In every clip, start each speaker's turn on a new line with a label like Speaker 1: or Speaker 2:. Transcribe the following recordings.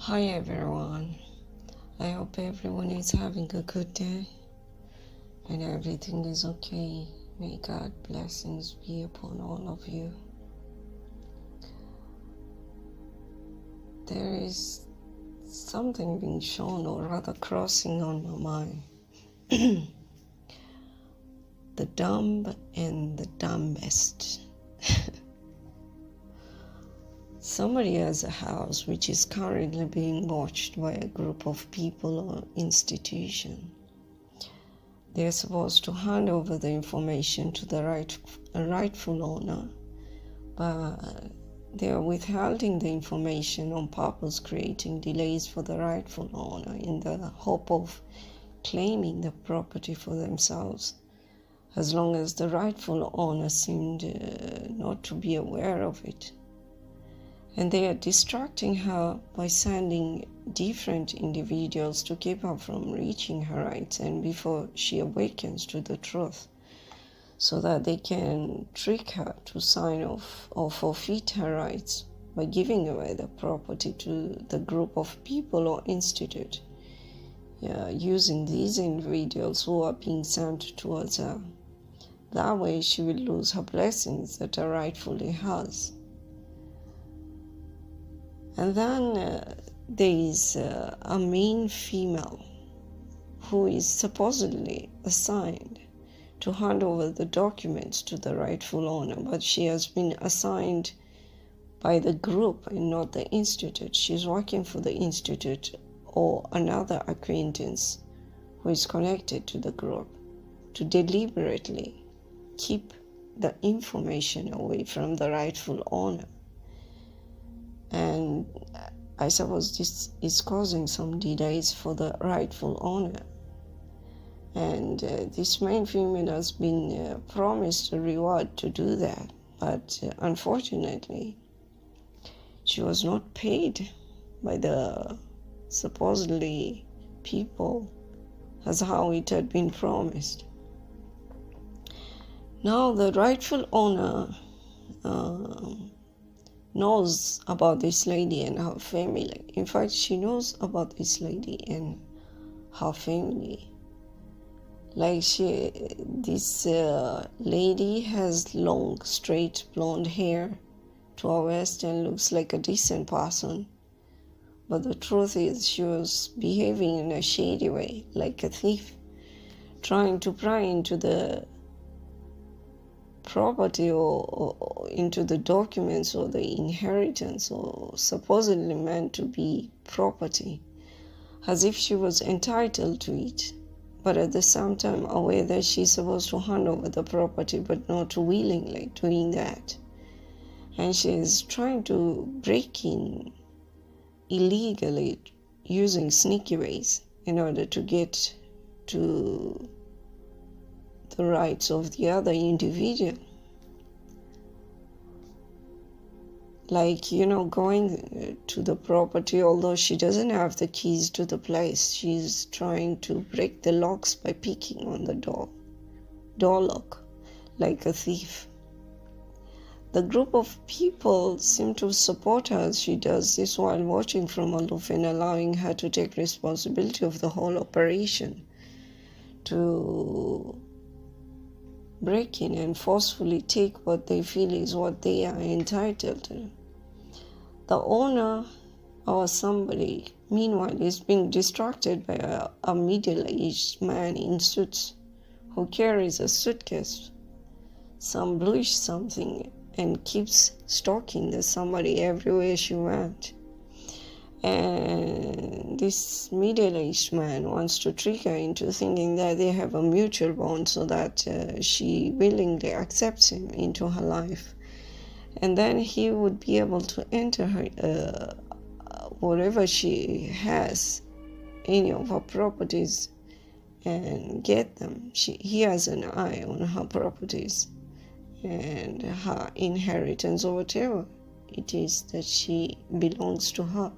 Speaker 1: Hi everyone, I hope everyone is having a good day and everything is okay. May God blessings be upon all of you. There is something being shown, or rather crossing on my mind. The dumb and the dumbest. Somebody has a house which is currently being watched by a group of people or institution. They are supposed to hand over the information to the rightful owner, but they are withholding the information on purpose, creating delays for the rightful owner in the hope of claiming the property for themselves, as long as the rightful owner seemed not to be aware of it. And they are distracting her by sending different individuals to keep her from reaching her rights and before she awakens to the truth, so that they can trick her to sign off or forfeit her rights by giving away the property to the group of people or institute, using these individuals who are being sent towards her. That way she will lose her blessings that are rightfully hers. And then there is a main female who is supposedly assigned to hand over the documents to the rightful owner, but she has been assigned by the group and not the institute. She's working for the institute or another acquaintance who is connected to the group to deliberately keep the information away from the rightful owner. And I suppose this is causing some delays for the rightful owner. And this main female has been promised a reward to do that. But unfortunately, she was not paid by the supposedly people as how it had been promised. Now the rightful owner knows about this lady and her family. In fact, she knows about this lady and her family. Like this lady has long, straight, blonde hair to her waist and looks like a decent person. But the truth is, she was behaving in a shady way, like a thief, trying to pry into the property or into the documents or the inheritance or supposedly meant to be property, as if she was entitled to it, but at the same time aware that she's supposed to hand over the property but not willingly doing that. And she's trying to break in illegally using sneaky ways in order to get to the rights of the other individual. Like, going to the property, although she doesn't have the keys to the place, she's trying to break the locks by picking on the door lock, like a thief. The group of people seem to support her as she does this while watching from aloof and allowing her to take responsibility of the whole operation, to break in and forcefully take what they feel is what they are entitled to. The owner or somebody, meanwhile, is being distracted by a middle-aged man in suits who carries a suitcase, some bluish something, and keeps stalking the somebody everywhere she went. And this middle-aged man wants to trick her into thinking that they have a mutual bond so that she willingly accepts him into her life. And then he would be able to enter her, whatever she has, any of her properties, and get them. He has an eye on her properties and her inheritance or whatever it is that she belongs to her.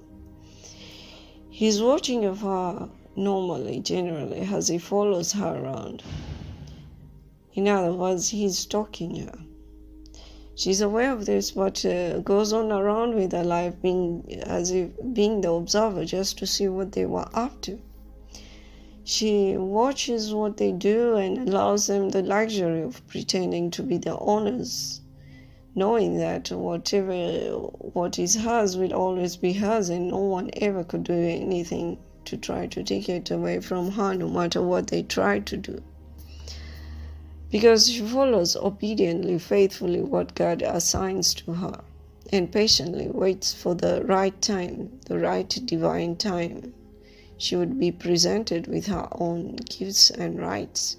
Speaker 1: He's watching of her normally, generally, as he follows her around. In other words, he's stalking her. She's aware of this, but goes on around with her life, as if being the observer, just to see what they were up to. She watches what they do and allows them the luxury of pretending to be the owners, knowing that what is hers will always be hers, and no one ever could do anything to try to take it away from her, no matter what they try to do. Because she follows obediently, faithfully what God assigns to her, and patiently waits for the right time, the right divine time, she would be presented with her own gifts and rights.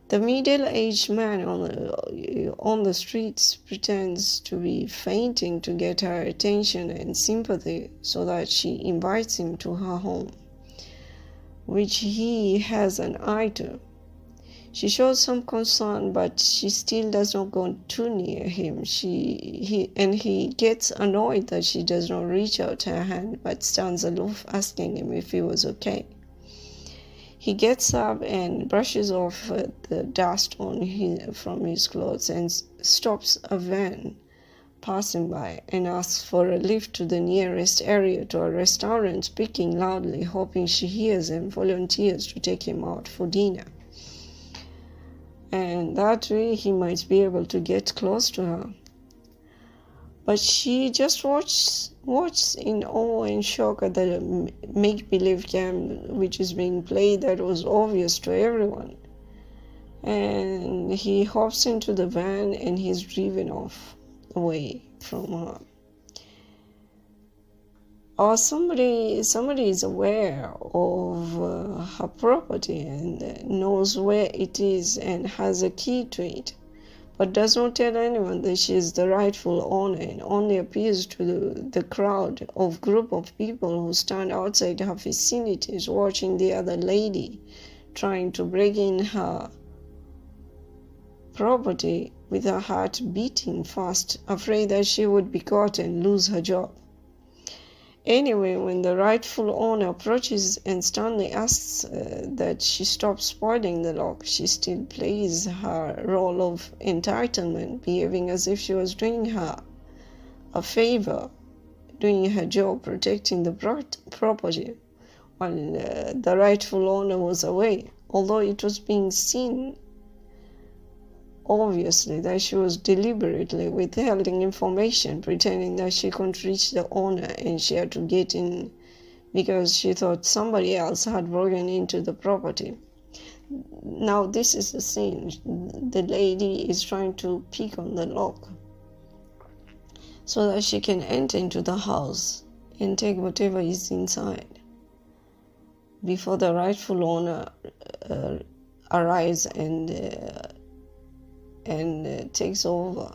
Speaker 1: The middle-aged man on the streets pretends to be fainting to get her attention and sympathy, so that she invites him to her home, which he has an eye to. She shows some concern, but she still does not go too near him. He gets annoyed that she does not reach out her hand, but stands aloof, asking him if he was okay. He gets up and brushes off the dust from his clothes and stops a van passing by and asks for a lift to the nearest area to a restaurant, speaking loudly, hoping she hears and volunteers to take him out for dinner. And that way he might be able to get close to her. But she just watches in awe and shock at the make-believe game which is being played that was obvious to everyone. And he hops into the van and he's driven off away from her. Or somebody is aware of her property and knows where it is and has a key to it, but does not tell anyone that she is the rightful owner, and only appears to the crowd of group of people who stand outside her vicinities watching the other lady trying to break in her property, with her heart beating fast, afraid that she would be caught and lose her job. Anyway, when the rightful owner approaches and sternly asks that she stop spoiling the lock, she still plays her role of entitlement, behaving as if she was doing her a favor, doing her job, protecting the property, while the rightful owner was away, although it was being seen obviously that she was deliberately withholding information, pretending that she couldn't reach the owner and she had to get in because she thought somebody else had broken into the property. Now this is the scene. The lady is trying to pick on the lock so that she can enter into the house and take whatever is inside before the rightful owner arrives and takes over.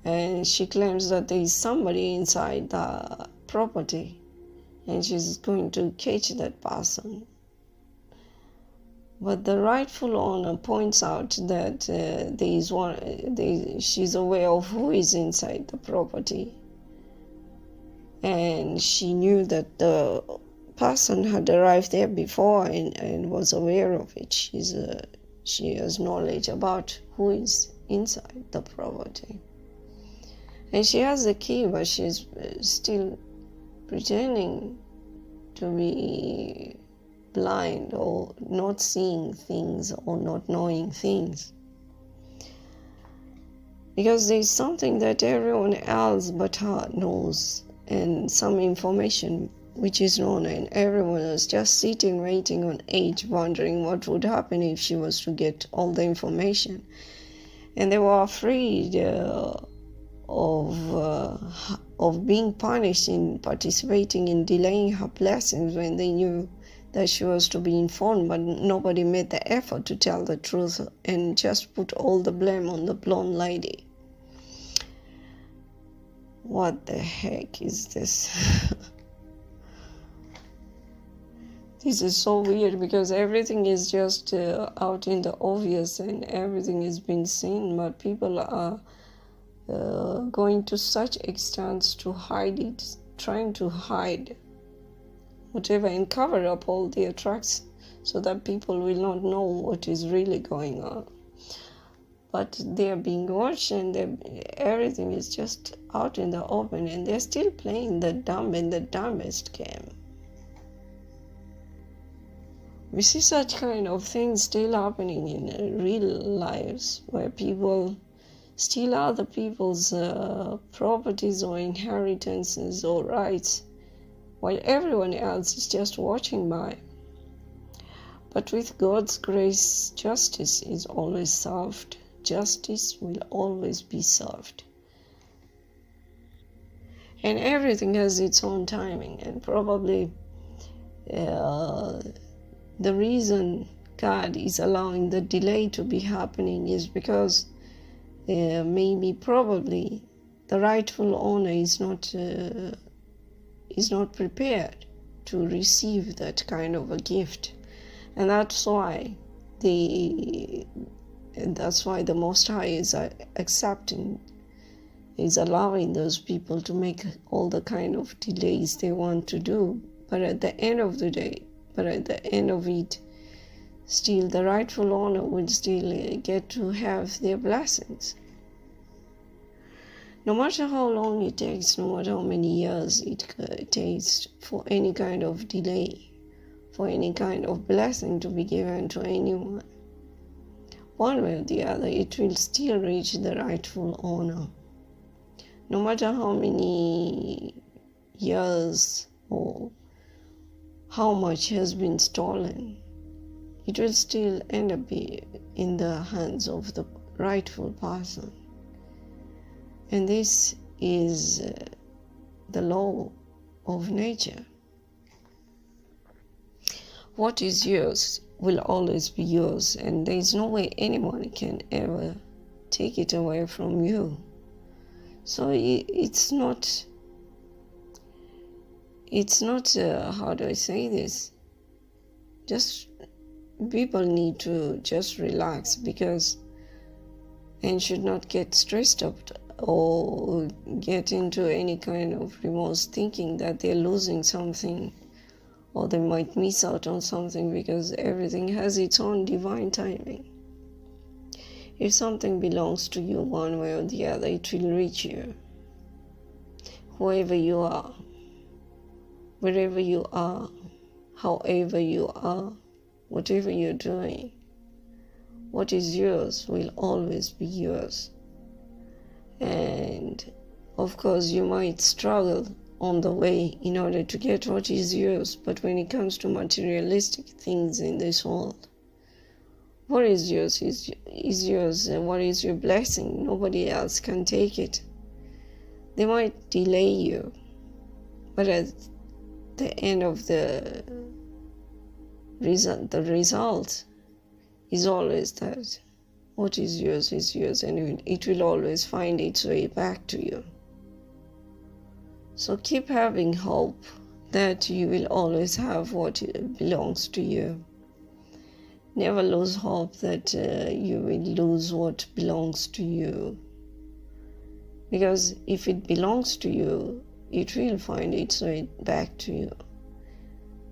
Speaker 1: And she claims that there is somebody inside the property and she's going to catch that person. But the rightful owner points out that she's aware of who is inside the property, and she knew that the person had arrived there before and was aware of it. She has knowledge about who is inside the property. And she has the key, but she's still pretending to be blind or not seeing things or not knowing things. Because there's something that everyone else but her knows, and some information which is known, and everyone is just sitting waiting on edge, wondering what would happen if she was to get all the information. And they were afraid of being punished in participating in delaying her blessings when they knew that she was to be informed, but nobody made the effort to tell the truth and just put all the blame on the blonde lady. What the heck is this? This is so weird because everything is just out in the obvious and everything is being seen, but people are going to such extents to hide it, trying to hide whatever and cover up all their tracks so that people will not know what is really going on. but they're being watched, and everything is just out in the open, and they're still playing the dumb and the dumbest game. We see such kind of things still happening in real lives, where people steal other people's properties or inheritances or rights, while everyone else is just watching by. But with God's grace, justice is always served. Justice will always be served. And everything has its own timing, and probably the reason God is allowing the delay to be happening is because probably the rightful owner is not prepared to receive that kind of a gift, and that's why the Most High is allowing those people to make all the kind of delays they want to do. But at the end of it, still the rightful owner will still get to have their blessings. No matter how long it takes, no matter how many years it takes for any kind of delay, for any kind of blessing to be given to anyone, one way or the other, it will still reach the rightful owner. No matter how many years or how much has been stolen, it will still end up in the hands of the rightful person. And this is the law of nature. What is yours will always be yours, and there is no way anyone can ever take it away from you. So it's not how do I say this? Just people need to just relax, and should not get stressed up or get into any kind of remorse, thinking that they're losing something or they might miss out on something, because everything has its own divine timing. If something belongs to you one way or the other, it will reach you. Whoever you are, wherever you are, however you are, whatever you're doing, what is yours will always be yours. And of course, you might struggle on the way in order to get what is yours, but when it comes to materialistic things in this world, what is yours is yours, and what is your blessing, nobody else can take it. They might delay you, but at the end of the result is always that what is yours, and it will always find its way back to you. So keep having hope that you will always have what belongs to you. Never lose hope that you will lose what belongs to you. Because if it belongs to you, it will find its way back to you.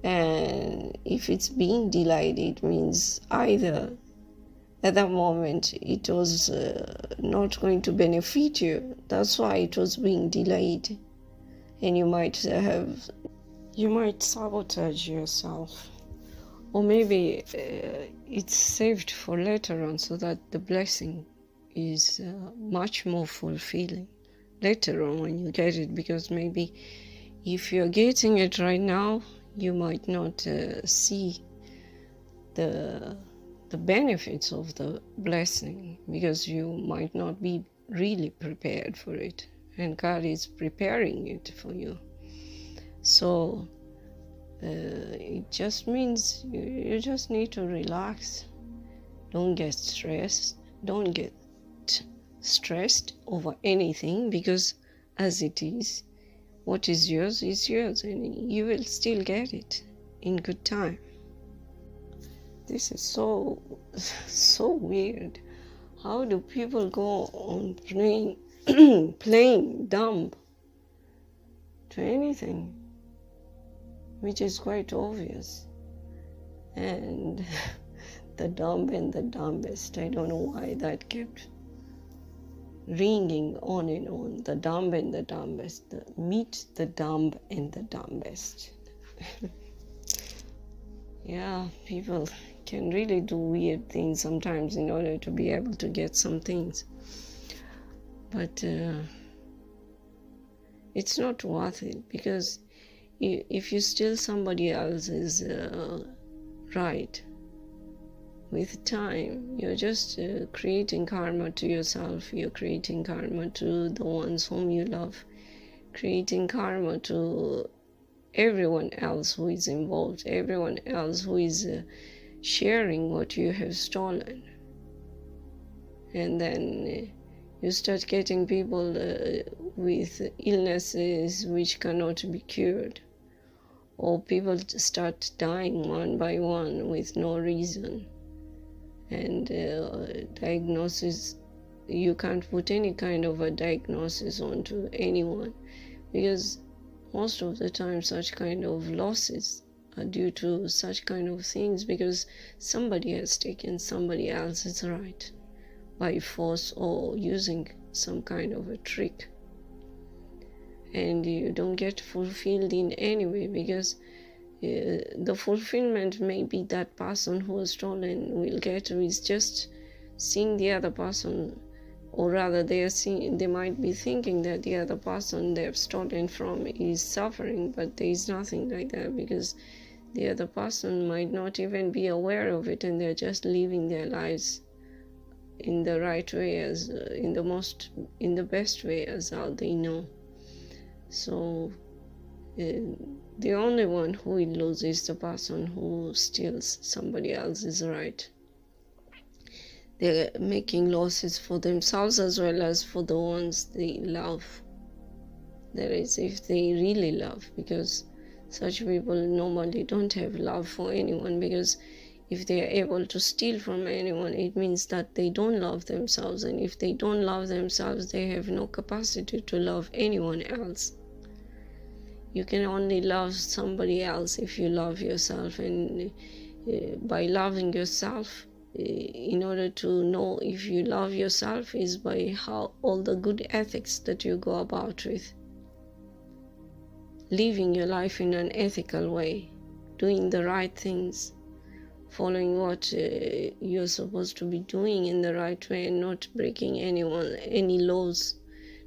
Speaker 1: And if it's being delayed, it means either at that moment it was not going to benefit you. That's why it was being delayed. And you might sabotage yourself. Or maybe it's saved for later on, so that the blessing is much more fulfilling later on when you get it. Because maybe if you're getting it right now, you might not see the benefits of the blessing, because you might not be really prepared for it, and God is preparing it for you. So it just means you just need to relax. Don't get stressed. Don't get stressed over anything, because as it is, what is yours, and you will still get it in good time. This is so weird. How do people go on playing dumb to anything which is quite obvious? And the dumb and the dumbest. I don't know why that kept ringing on and on. The dumb and the dumbest. Meet the dumb and the dumbest. Yeah, people can really do weird things sometimes in order to be able to get some things. But it's not worth it, because if you steal somebody else's right, with time, you're just creating karma to yourself. You're creating karma to the ones whom you love, creating karma to everyone else who is involved, everyone else who is sharing what you have stolen. And then you start getting people with illnesses which cannot be cured, or people start dying one by one with no reason. And diagnosis, you can't put any kind of a diagnosis onto anyone, because most of the time such kind of losses are due to such kind of things, because somebody has taken somebody else's right by force or using some kind of a trick, and you don't get fulfilled in any way, because the fulfillment may be that person who has stolen will get, who is just seeing the other person, or rather they might be thinking that the other person they have stolen from is suffering, but there is nothing like that, because the other person might not even be aware of it, and they're just living their lives in the right way, as in the best way as how they know. So the only one who will lose is the person who steals somebody else's right. They're making losses for themselves as well as for the ones they love. That is, if they really love, because such people normally don't have love for anyone, because if they are able to steal from anyone, it means that they don't love themselves, and if they don't love themselves, they have no capacity to love anyone else. You can only love somebody else if you love yourself, and by loving yourself, in order to know if you love yourself, is by how all the good ethics that you go about with, living your life in an ethical way, doing the right things, following what you're supposed to be doing in the right way, and not breaking any laws,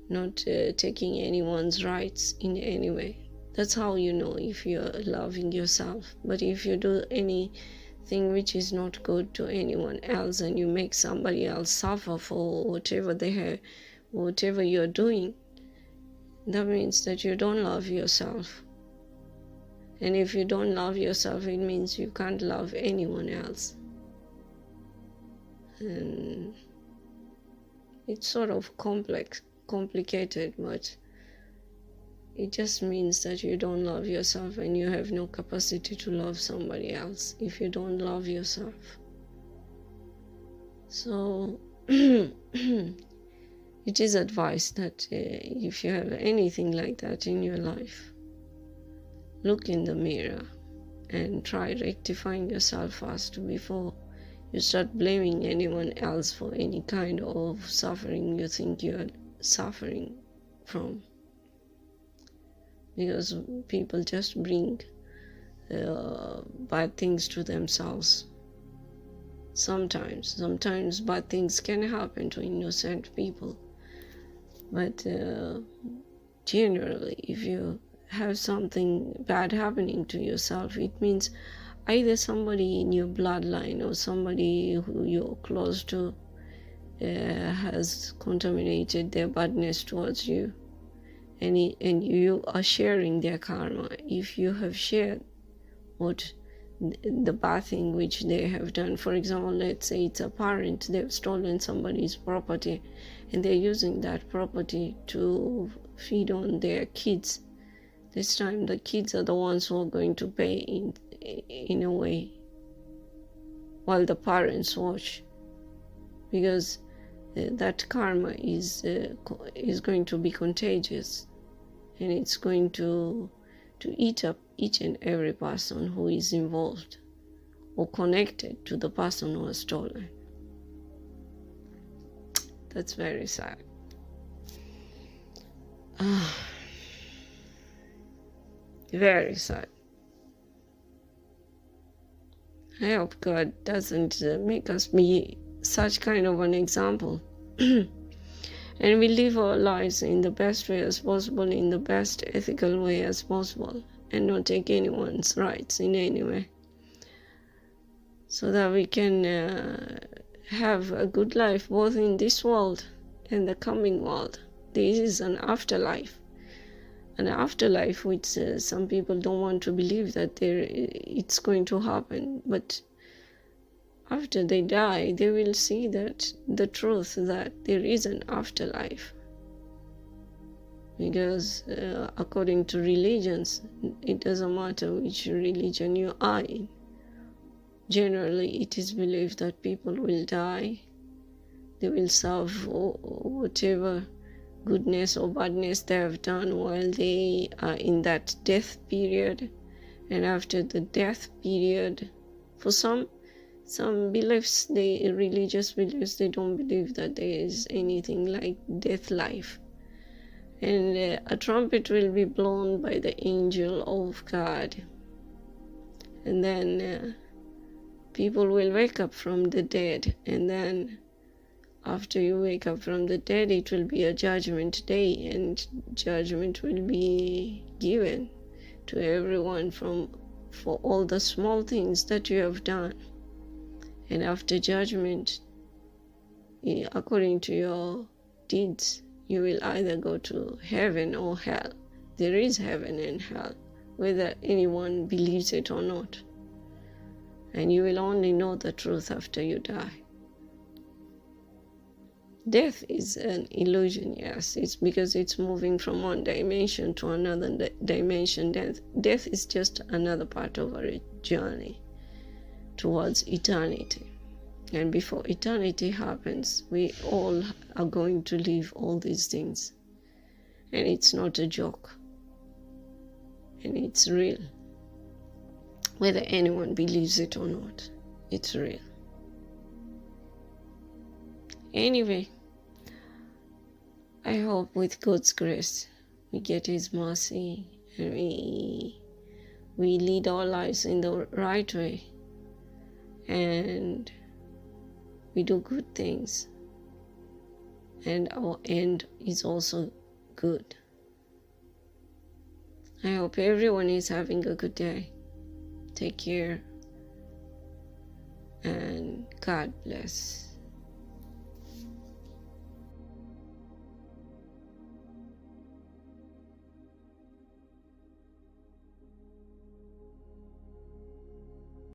Speaker 1: not taking anyone's rights in any way. That's how you know if you're loving yourself. But if you do anything which is not good to anyone else, and you make somebody else suffer for whatever you're doing, that means that you don't love yourself. And if you don't love yourself, it means you can't love anyone else. And it's sort of complicated, but it just means that you don't love yourself, and you have no capacity to love somebody else if you don't love yourself. So it is advised that if you have anything like that in your life, look in the mirror and try rectifying yourself first before you start blaming anyone else for any kind of suffering you think you're suffering from. Because people just bring bad things to themselves. Sometimes bad things can happen to innocent people. But generally, if you have something bad happening to yourself, it means either somebody in your bloodline or somebody who you're close to has contaminated their badness towards you. And you are sharing their karma. If you have shared the bad thing which they have done, for example, let's say it's a parent, they've stolen somebody's property, and they're using that property to feed on their kids. This time the kids are the ones who are going to pay in a way, while the parents watch, because that karma is going to be contagious, and it's going to eat up each and every person who is involved, or connected to the person who has stolen. That's very sad. Very sad. I hope God doesn't make us be such kind of an example. And we live our lives in the best way as possible, in the best ethical way as possible, and not take anyone's rights in any way, so that we can have a good life both in this world and the coming world. There is an afterlife. An afterlife which some people don't want to believe that it's going to happen, but after they die, they will see that the truth that there is an afterlife. Because according to religions, it doesn't matter which religion you are in. Generally, it is believed that people will die. They will serve whatever goodness or badness they have done while they are in that death period. And after the death period, for some beliefs, religious beliefs, they don't believe that there is anything like death life. And a trumpet will be blown by the angel of God. And then people will wake up from the dead. And then after you wake up from the dead, it will be a judgment day. And judgment will be given to everyone for all the small things that you have done. And after judgment, according to your deeds, you will either go to heaven or hell. There is heaven and hell, whether anyone believes it or not. And you will only know the truth after you die. Death is an illusion, yes. It's because it's moving from one dimension to another dimension. Death is just another part of our journey towards eternity. And before eternity happens, we all are going to leave all these things. And it's not a joke. And it's real. Whether anyone believes it or not, it's real. Anyway, I hope with God's grace we get His mercy and we lead our lives in the right way, and we do good things, and our end is also good. I hope everyone is having a good day. Take care, and God bless.